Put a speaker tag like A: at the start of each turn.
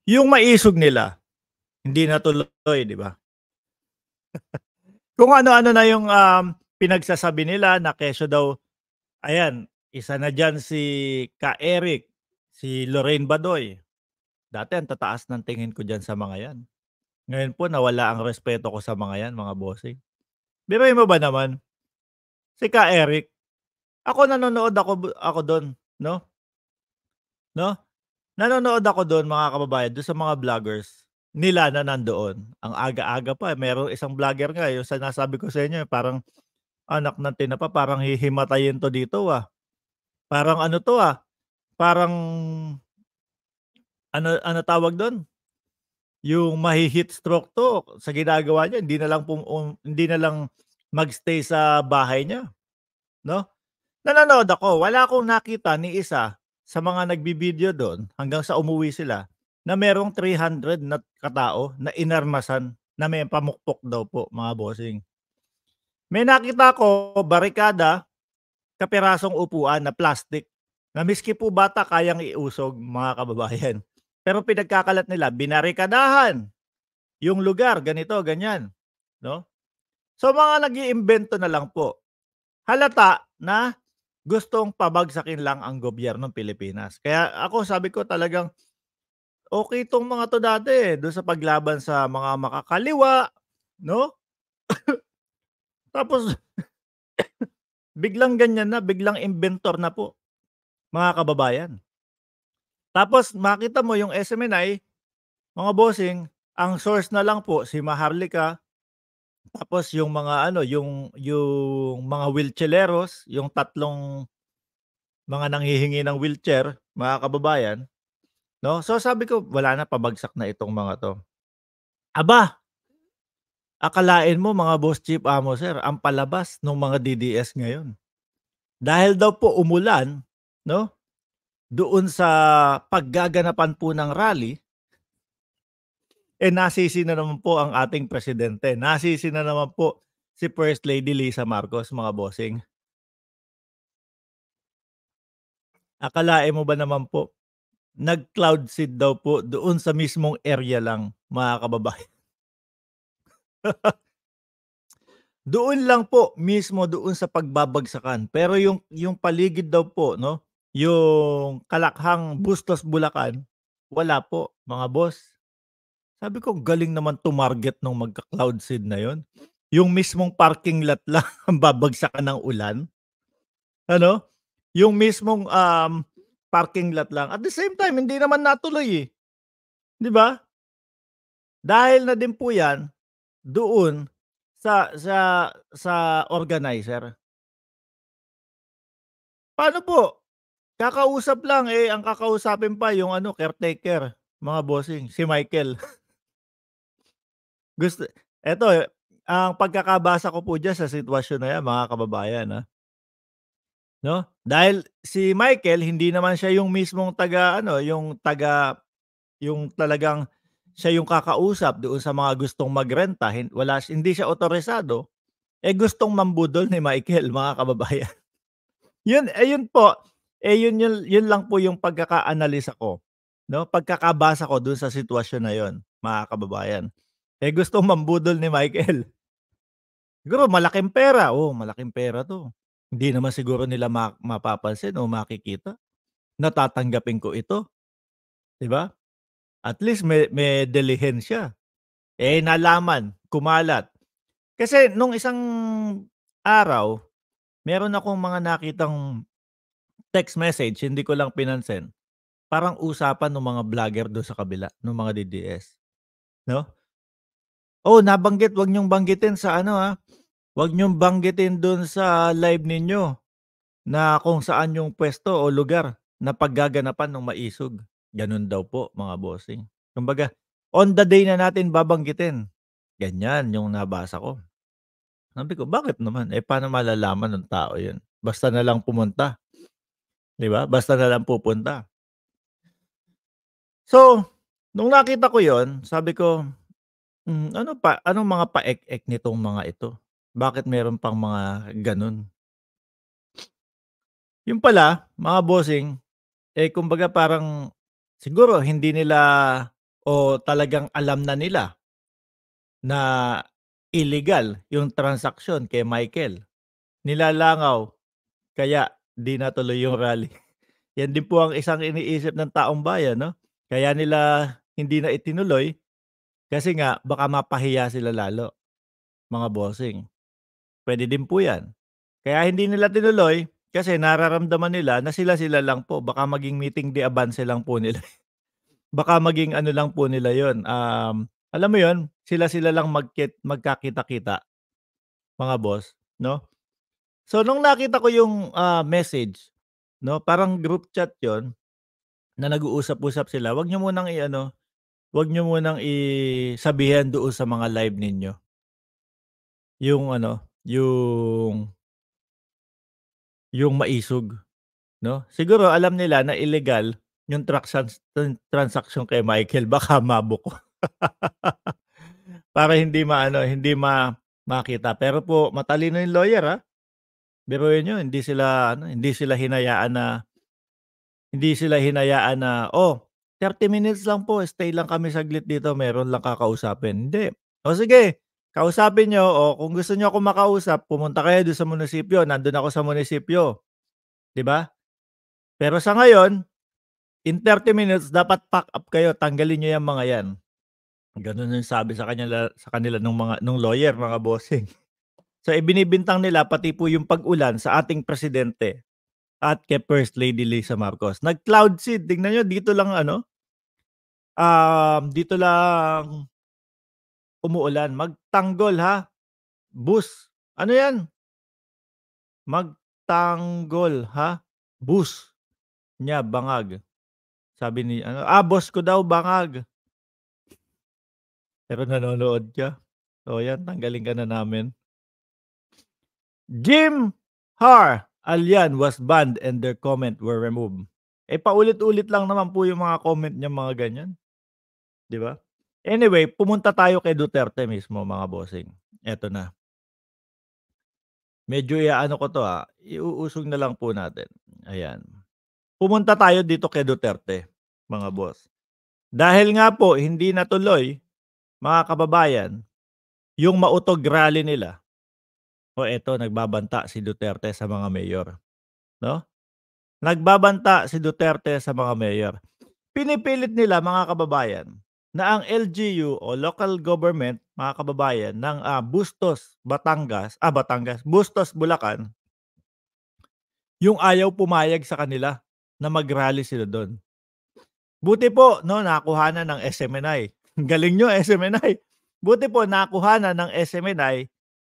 A: Yung maisog nila, hindi natuloy, 'di ba? Kung ano-ano na yung, pinagsasabi nila na kesyo daw ayan, isa na diyan si Ka Eric, si Lorraine Badoy. Dati ang tataas ng tingin ko diyan sa mga 'yan. Ngayon po nawala ang respeto ko sa mga 'yan, mga bossing. Biruin mo ba naman, si Ka Eric, ako nanonood ako dun, 'no, 'no? Nanonood ako dun mga kababayan, dun sa mga vloggers nila na nandoon. Ang aga-aga pa, merong isang vlogger nga yung sinasabi ko sa inyo, parang anak ng tinapa, parang hihimatayin 'to dito, Parang ano 'to, parang ano tawag dun, yung mahi-heat stroke 'to sa ginagawa niya, hindi na lang mag-stay sa bahay niya, 'no? Nanonood ako, wala akong nakita ni isa sa mga nagvi-video dun hanggang sa umuwi sila na merong 300 na katao na inarmasan na may pamukpok daw po, mga bossing. May nakita ako barikada, kapirasong upuan na plastic na miski po bata kayang iusog, mga kababayan. Pero pinagkakalat nila, binarikadahan yung lugar, ganito, ganyan, 'no? So, mga nag-iimbento na lang po. Halata na gustong pabagsakin lang ang gobyernong Pilipinas. Kaya ako sabi ko talagang, okey 'tong mga 'to dati, dun sa paglaban sa mga makakaliwa, 'no? Tapos biglang ganyan na, biglang inbentor na po, mga kababayan. Tapos makita mo yung SMNI, mga bossing, ang source na lang po si Maharlika, tapos yung mga ano, yung mga wheelchaireros, yung tatlong mga nanghihingi ng wheelchair, mga kababayan, 'no? So sabi ko, wala na, pabagsak na itong mga 'to. Aba, akalain mo mga boss chief, amo sir, ang palabas nung mga DDS ngayon. Dahil daw po umulan, 'no, doon sa paggaganapan po ng rally, nasisi na naman po ang ating presidente. Nasisi na naman po si First Lady Lisa Marcos, mga bossing. Akalain mo ba naman po, nag-cloud seed daw po doon sa mismong area lang, mga kababayan. Doon lang po, mismo doon sa pagbabagsakan. Pero yung paligid daw po, 'no, yung Kalakhang, Bustos, Bulacan, wala po, mga boss. Sabi ko, galing naman tumarget nung magka-cloud seed na yun. Yung mismong parking lot lang ang babagsakan ng ulan, ano? Yung mismong, parking lot lang. At the same time, hindi naman natuloy, 'di ba? Dahil na din po 'yan doon sa organizer. Paano po? Kakausap lang, ang kakausapin pa yung ano, caretaker, mga bossing, si Michael. Gusto eto, ang pagkakabasa ko po diyan sa sitwasyon na 'yan, mga kababayan, 'no? Dahil si Michael hindi naman siya yung mismong taga-ano, yung talagang siya yung kakausap doon sa mga gustong magrenta, hindi siya otorisado, gustong mambudol ni Michael, mga kababayan. Yun po, yun lang po yung pagkakaanalisa ko, 'no, pagkakabasa ko dun sa sitwasyon na yun, mga kababayan. Gustong mambudol ni Michael. Siguro malaking pera, malaking pera 'to. Hindi naman siguro nila mapapansin o makikita na tatanggapin ko ito, 'di ba? At least may dilihensya. Nalaman, kumalat. Kasi nung isang araw, meron akong mga nakitang text message, hindi ko lang pinansin. Parang usapan nung mga vlogger dun sa kabila, nung mga DDS, 'no? Nabanggit, 'wag niyong banggitin sa ano, 'wag niyong banggitin dun sa live ninyo na kung saan yung puwesto o lugar na paggaganapan ng maisog. Gano'n daw po, mga bossing. Kumbaga, on the day na natin babanggitin, ganyan yung nabasa ko. Sabi ko, bakit naman? Paano malalaman ng tao yun? Basta na lang pumunta, 'di ba? Basta na lang pupunta. So, nung nakita ko yon, sabi ko, anong mga paek-ek nitong mga ito? Bakit meron pang mga gano'n? Yun pala, mga bossing, kumbaga parang siguro hindi nila o talagang alam na nila na illegal yung transaksyon kay Michael. Nilalangaw kaya 'di natuloy yung rally. Yan din po ang isang iniisip ng taong bayan 'no, kaya nila hindi na itinuloy kasi nga baka mapahiya sila lalo, mga bossing. Puwede din po 'yan. Kaya hindi nila tinuloy kasi nararamdaman nila na sila-sila lang po, baka maging meeting de avance lang po nila. Baka maging ano lang po nila 'yun, alam mo 'yun, sila-sila lang magkakita-kita, mga boss, 'no? So nung nakita ko yung, message, 'no, parang group chat 'yun na nag-uusap-usap sila, wag niyo munang i-ano, wag niyo munang sabihan doon sa mga live ninyo, yung ano, yung maisog, 'no? Siguro alam nila na illegal yung transaction kay Michael, baka mabuko. Para hindi maano, hindi makita. Pero po matalino yung lawyer, biruin niyo hindi sila hinayaan na, "Oh, 30 minutes lang po, stay lang kami saglit dito, meron lang kakausapin." Hindi. "O sige, kausapin niyo, o kung gusto niyo akong makausap, pumunta kayo dun sa munisipyo, nandun ako sa munisipyo." 'Di ba? Pero sa ngayon, in 30 minutes dapat pack up kayo, tanggalin niyo yang mga yan. Gano'n yung sabi sa kanila nung lawyer, mga bossing. So, ibinibintang nila pati po yung pag-ulan sa ating presidente at kay First Lady Lisa Marcos. Nag-cloud seed, tignan niyo dito lang ano, dito lang umuulan. Magtanggol bus. Ano 'yan? Magtanggol bus nya bangag. Sabi ni ano, boss ko daw bangag. Pero nanonood ka. So 'yan, tanggalin ka na namin. Jim Har Alian was banned and their comment were removed. Paulit-ulit lang naman po yung mga comment niya, mga ganyan, 'di ba? Anyway, pumunta tayo kay Duterte mismo, mga bossing. Eto na. Medyo i-aano ko 'to, iuusog na lang po natin, ayan. Pumunta tayo dito kay Duterte, mga boss. Dahil nga po hindi natuloy, mga kababayan, yung mautog rally nila, eto nagbabanta si Duterte sa mga mayor, 'no? Nagbabanta si Duterte sa mga mayor. Pinipilit nila, mga kababayan, na ang LGU o local government, mga kababayan, ng, Bustos, Bulacan, yung ayaw pumayag sa kanila na mag-rally sila dun. Buti po 'no, nakuhanan ng SMNI. Galing niyo, SMNI. Buti po nakuhanan ng SMNI